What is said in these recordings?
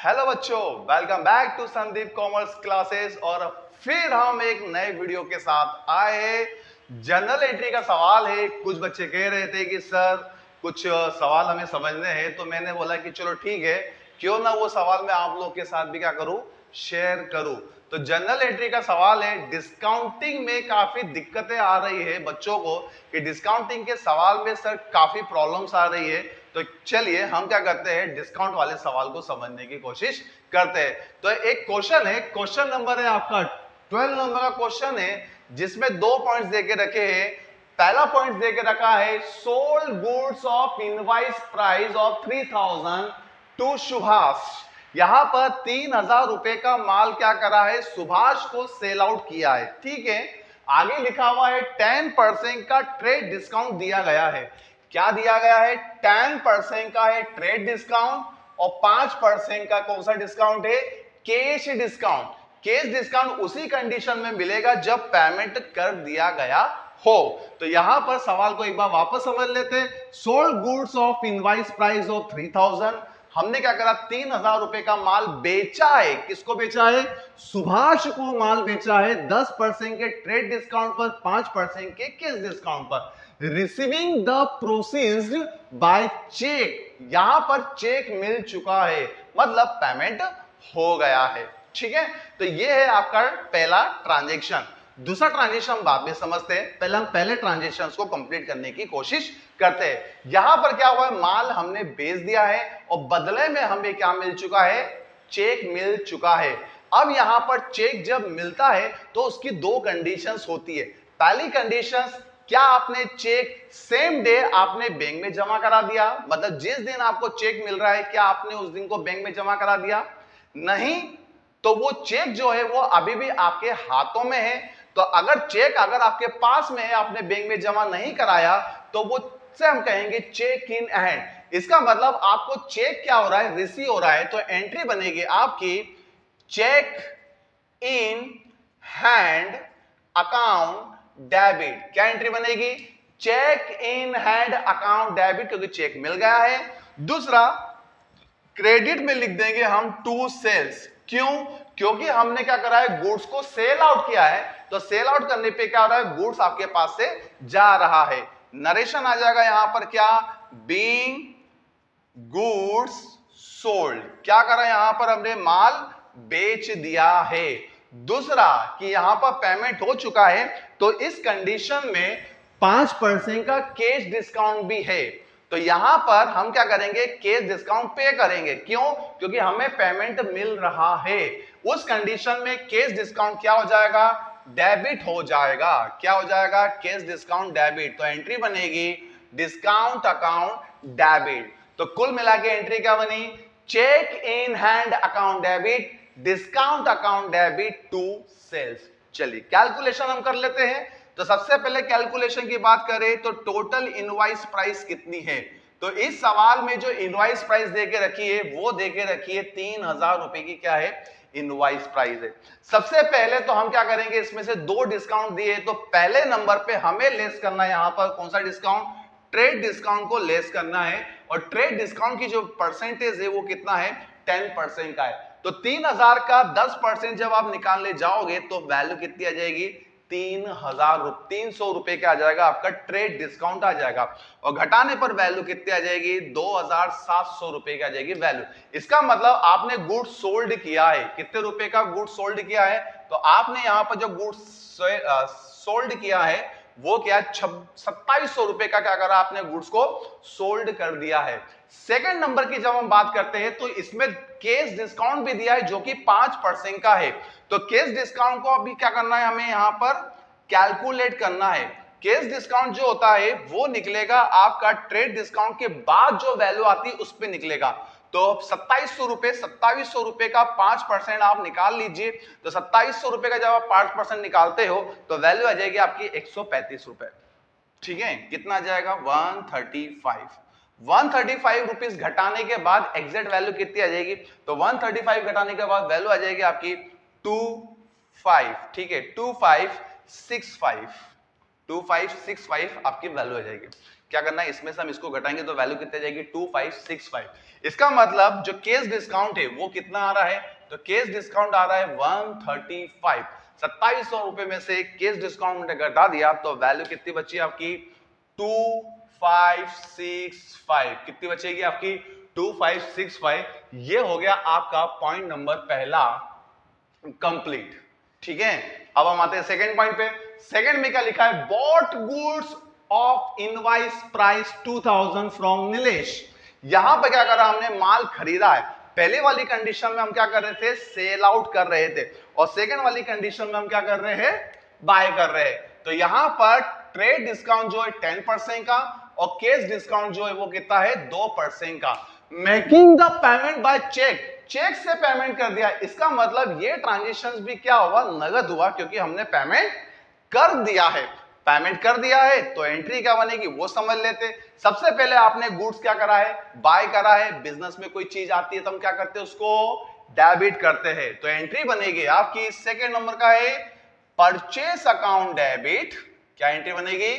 Hello बच्चों, welcome back to Sandeep commerce classes. और फिर हम एक नए वीडियो के साथ आए हैं। जनरल एंट्री का सवाल है। कुछ बच्चे कह रहे थे कि सर कुछ सवाल हमें समझने हैं, तो मैंने बोला कि चलो ठीक है, क्यों ना वो सवाल मैं आप लोग के साथ भी क्या करूं, शेयर करूं। तो जनरल एंट्री का सवाल है, डिस्काउंटिंग में काफी दिक्कतें आ रही है बच्चों को कि डिस्काउंटिंग के सवाल में सर काफी प्रॉब्लम्स आ रही है। तो चलिए हम क्या करते हैं, डिस्काउंट वाले सवाल को समझने की कोशिश करते हैं। तो एक क्वेश्चन है, क्वेश्चन नंबर है आपका 12 नंबर का क्वेश्चन है, जिसमें 2 पॉइंट्स देके रखे हैं। पहला पॉइंट देके रखा है, sold goods of invoice price of 3000 to Subhash. यहां पर 3000 रुपए का माल क्या करा है, सुभाष को सेल आउट किया है। ठीक है, आगे लिखा हुआ है 10% का ट्रेड डिस्काउंट दिया गया है। क्या दिया गया है, 10% का है ट्रेड डिस्काउंट और 5% का कौन सा डिस्काउंट है, कैश डिस्काउंट। कैश डिस्काउंट उसी कंडीशन में मिलेगा जब पेमेंट कर दिया गया हो। तो यहां पर सवाल को एक बार वापस समझ लेते हैं। Sold goods of invoice price of 3000, हमने क्या करा, 3000 रुपए का माल बेचा है। किसको बेचा है, सुभाष को माल बेचा है 10% के ट्रेड डिस्काउंट पर, 5% के कैश डिस्काउंट पर। Receiving the proceeds by cheque, यहां पर चेक मिल चुका है, मतलब पेमेंट हो गया है। ठीक है, तो ये है आपका पहला ट्रांजैक्शन। दूसरा ट्रांजैक्शन बाद में समझते हैं, पहले हम पहले ट्रांजैक्शन को कंप्लीट करने की कोशिश करते हैं। यहां पर क्या हुआ है, माल हमने बेच दिया है और बदले में हमें क्या मिल चुका है, चेक मिल चुका है। अब यहां पर चेक जब मिलता है तो उसकी दो कंडीशंस होती है। पहली कंडीशंस, क्या आपने चेक सेम डे आपने बैंक में जमा करा दिया, मतलब जिस दिन आपको चेक मिल रहा है क्या आपने उस दिन को बैंक में जमा करा दिया, नहीं तो वो चेक जो है वो अभी भी आपके हाथों में है। तो अगर चेक अगर आपके पास में है, आपने बैंक में जमा नहीं कराया, तो वो से हम कहेंगे चेक इन हैंड। इसका मतलब आपको चेक क्या हो रहा है, रिसीव हो रहा है। तो एंट्री बनेगी आपकी cheque in hand account debit. क्या एंट्री बनेगी, cheque in hand account debit, क्योंकि चेक मिल गया है। दूसरा, क्रेडिट में लिख देंगे हम टू सेल्स। क्यों, क्योंकि हमने क्या करा है, गुड्स को सेल आउट किया है। तो सेल आउट करने पे क्या हो रहा है, गुड्स आपके पास से जा रहा है। नरेशन आ जाएगा यहां पर, क्या, बीइंग गुड्स सोल्ड, क्या करा यहां पर हमने माल बेच दिया है। दूसरा कि यहां पर पेमेंट हो चुका है, तो इस कंडीशन में 5% का कैश डिस्काउंट भी है। तो यहां पर हम क्या करेंगे, कैश डिस्काउंट पे करेंगे। क्यों, क्योंकि हमें पेमेंट मिल रहा है। उस कंडीशन में कैश डिस्काउंट क्या हो जाएगा, डेबिट हो जाएगा। क्या हो जाएगा, कैश डिस्काउंट डेबिट। तो एंट्री बनेगी डिस्काउंट अकाउंट डेबिट। तो कुल मिला के एंट्री क्या बनी, cheque in hand account debit, discount account debit to sales. चलिए कैलकुलेशन हम कर लेते हैं। तो सबसे पहले कैलकुलेशन की बात करें तो टोटल इनवॉइस प्राइस कितनी है। तो इस सवाल में जो इनवॉइस प्राइस देके रखी है वो देके रखी है 3000 रुपए की, क्या है, इनवॉइस प्राइस है। सबसे पहले तो हम क्या करेंगे, इसमें से दो डिस्काउंट दिए, तो पहले नंबर पे हमें लेस करना है यहां पर कौन सा डिस्काउंट, ट्रेड डिस्काउंट को लेस करना है। और ट्रेड डिस्काउंट की जो परसेंटेज है वो कितना है, 10% का है। तो 3000 का 10% जब आप निकालने जाओगे तो वैल्यू कितनी आ जाएगी, 300 रुपए का आ जाएगा, आपका ट्रेड डिस्काउंट आ जाएगा। और घटाने पर वैल्यू कितनी आ जाएगी, 2700 रुपए की आ जाएगी वैल्यू। इसका मतलब आपने गुड्स सोल्ड किया है, कितने रुपए का गुड्स सोल्ड किया है, तो आपने यहां पर जो गुड्स सोल्ड किया है वो क्या, 2700 रुपए का क्या करा आपने, गुड्स को सोल्ड कर दिया है। सेकंड नंबर की जब हम बात करते हैं तो इसमें कैश डिस्काउंट भी दिया है जो कि 5% का है। तो कैश डिस्काउंट को अभी क्या करना है, हमें यहां पर कैलकुलेट करना है। कैश डिस्काउंट जो होता है वो निकलेगा आपका ट्रेड डिस्काउंट के बाद जो वैल्यू आती है उस पर निकलेगा। तो 2700 रुपए का 5% आप निकाल लीजिए। तो 2700 रुपए का जब आप 5% निकालते हो तो वैल्यू आ जाएगी आपकी 135 रुपए। ठीक है, कितना आ जाएगा, 135 रुपीज घटाने के बाद एग्जैक्ट वैल्यू कितनी आ जाएगी, तो 135 घटाने के बाद वैल्यू आ जाएगी आपकी 25। ठीक है, 2565 आपकी वैल्यू आ जाएगी। क्या करना है, इसमें से हम इसको घटाएंगे तो वैल्यू कितनी जाएगी 2565। इसका मतलब जो केस डिस्काउंट है वो कितना आ रहा है, तो केस डिस्काउंट आ रहा है 135। 2700 रुपए में से केस डिस्काउंट घटा दिया तो वैल्यू कितनी बची आपकी 2565। कितनी बचेगी आपकी 2565। ये हो गया आपका पॉइंट नंबर पहला कंप्लीट। ठीक है, अब हम आते हैं सेकंड पॉइंट पे। सेकंड में क्या लिखा है, bought goods of invoice price 2000 from Nilesh. यहां पे क्या करा हमने, माल खरीदा है। पहले वाली कंडीशन में हम क्या कर रहे थे, सेल आउट कर रहे थे, और सेकंड वाली कंडीशन में हम क्या कर रहे हैं, बाय कर रहे हैं। तो यहां पर ट्रेड डिस्काउंट जो है 10% का और केस डिस्काउंट जो है वो कितना है 2% का। Making the payment by cheque, cheque से पेमेंट कर दिया। इसका मतलब ये ट्रांजेक्शन भी क्या हुआ, नगद हुआ, क्योंकि हमने पेमेंट कर दिया है। पेमेंट कर दिया है तो एंट्री क्या बनेगी वो समझ लेते। सबसे पहले आपने गुड्स क्या करा है, बाय करा है। बिजनेस में कोई चीज आती है तो हम क्या करते हैं, उसको डेबिट करते हैं। तो एंट्री बनेगी आपकी सेकंड नंबर का है परचेस अकाउंट डेबिट। क्या एंट्री बनेगी,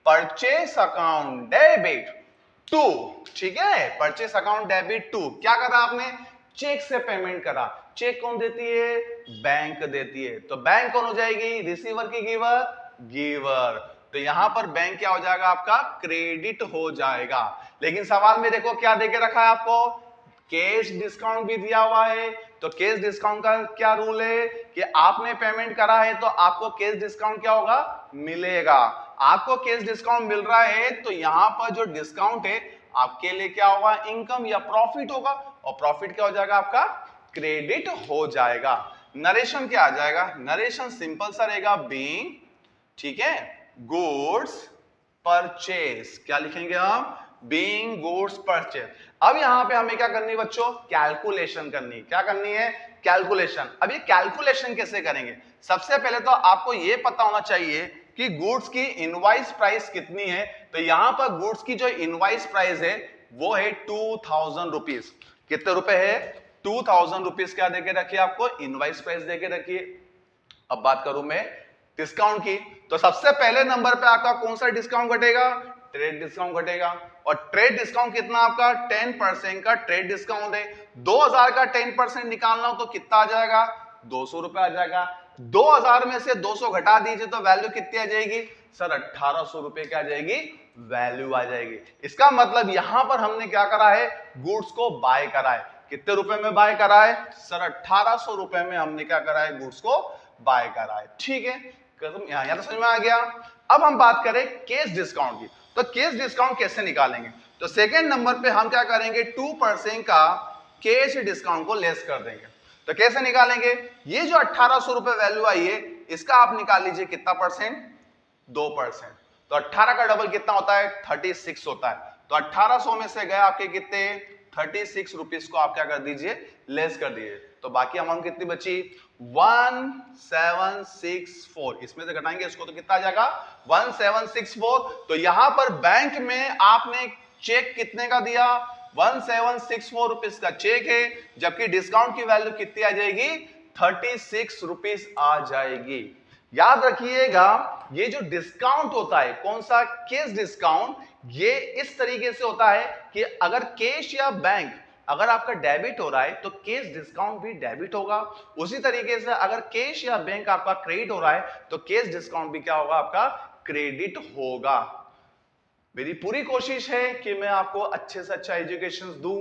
परचेस अकाउंट डेबिट 2। ठीक है, परचेस अकाउंट डेबिट 2। क्या करा आपने, चेक से पेमेंट करा। चेक कौन देती है, बैंक देती है। तो बैंक कौन हो जाएगी, रिसीवर की गिवर, गिवर। तो यहां पर बैंक क्या हो जाएगा आपका, क्रेडिट हो जाएगा। लेकिन सवाल में देखो क्या देके रखा है आपको, कैश डिस्काउंट भी दिया हुआ है। तो कैश डिस्काउंट का क्या रूल है कि आपने पेमेंट करा है तो आपको कैश डिस्काउंट क्या होगा, मिलेगा। आपको कैश डिस्काउंट मिल रहा है तो यहां पर जो डिस्काउंट है आपके लिए क्या होगा, इनकम या प्रॉफिट होगा, और प्रॉफिट क्या हो जाएगा आपका, क्रेडिट हो जाएगा। नरेशन क्या आ जाएगा, नरेशन सिंपल सा रहेगा, बीइंग, ठीक है, गुड्स परचेस। क्या लिखेंगे हम, बीइंग गुड्स परचेस। अब यहां पे हमें क्या करनी है बच्चों, कैलकुलेशन करनी। क्या करनी है, कैलकुलेशन। अब ये कैलकुलेशन कैसे करेंगे, सबसे पहले तो आपको ये पता होना चाहिए कि गुड्स की इनवॉइस प्राइस कितनी है। तो यहां पर गुड्स की जो इनवॉइस प्राइस है वो है 2000 रुपीज। कितने रुपए है, 2000 रुपीज। क्या देके रखिए आपको, इनवॉइस प्राइस देके रखिए। अब बात करूं मैं डिस्काउंट की, तो सबसे पहले नंबर पे आपका कौन सा डिस्काउंट घटेगा, ट्रेड डिस्काउंट घटेगा। और ट्रेड डिस्काउंट कितना आपका, 10% का ट्रेड डिस्काउंट है। 2000 का 10% निकालना हो तो कितना आ जाएगा, 200 रुपए आ जाएगा। 2000 में से 200 घटा दीजिए तो वैल्यू कितनी आ जाएगी सर, 1800 रुपए क्या आ जाएगी, वैल्यू आ जाएगी। इसका मतलब यहां पर हमने क्या करा है, गुड्स को बाय करा है। कितने रुपए में बाय करा है सर, 1800 रुपए में हमने क्या करा है, गुड्स को बाय करा है। ठीक है, यहां तो समझ में आ गया। अब हम बात करें केस डिस्काउंट की, तो केस डिस्काउंट कैसे निकालेंगे, तो सेकंड नंबर पे हम क्या करेंगे, 2% का केस डिस्काउंट को लेस कर देंगे। तो कैसे निकालेंगे, ये जो 1800 रुपए वैल्यू आई है इसका आप निकाल लीजिए कितना परसेंट, 2%। तो 18 का डबल कितना होता है, 36 होता है। तो 1800 में से गए आपके कितने, 36 रुपीज को आप क्या कर दीजिए, लेस कर दीजिए। तो बाकी अमाउंट कितनी बची, 1764। इसमें से घटाएंगे इसको तो कितना आ जाएगा, 1764। तो यहां पर बैंक में आपने चेक कितने का दिया, 1764 रुपीज का चेक है, जबकि डिस्काउंट की वैल्यू कितनी आ जाएगी, 36 रुपीज आ जाएगी। याद रखिएगा ये जो डिस्काउंट होता है, कौन सा, कैश डिस्काउंट, ये इस तरीके से होता है कि अगर कैश या बैंक अगर आपका डेबिट हो रहा है तो कैश डिस्काउंट भी डेबिट होगा। उसी तरीके से अगर कैश या बैंक आपका क्रेडिट हो रहा है तो कैश डिस्काउंट भी क्या होगा, आपका क्रेडिट होगा। मेरी पूरी कोशिश है कि मैं आपको अच्छे से अच्छा एजुकेशन दूं।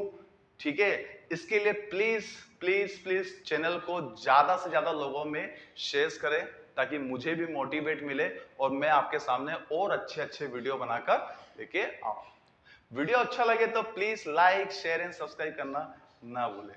ठीक है, इसके लिए प्लीज प्लीज प्लीज चैनल को ज्यादा से ज्यादा लोगों में शेयर करें ताकि मुझे भी मोटिवेट मिले और मैं आपके सामने और अच्छे अच्छे वीडियो बनाकर लेके आऊं। वीडियो अच्छा लगे तो please like share and subscribe करना ना भूलें।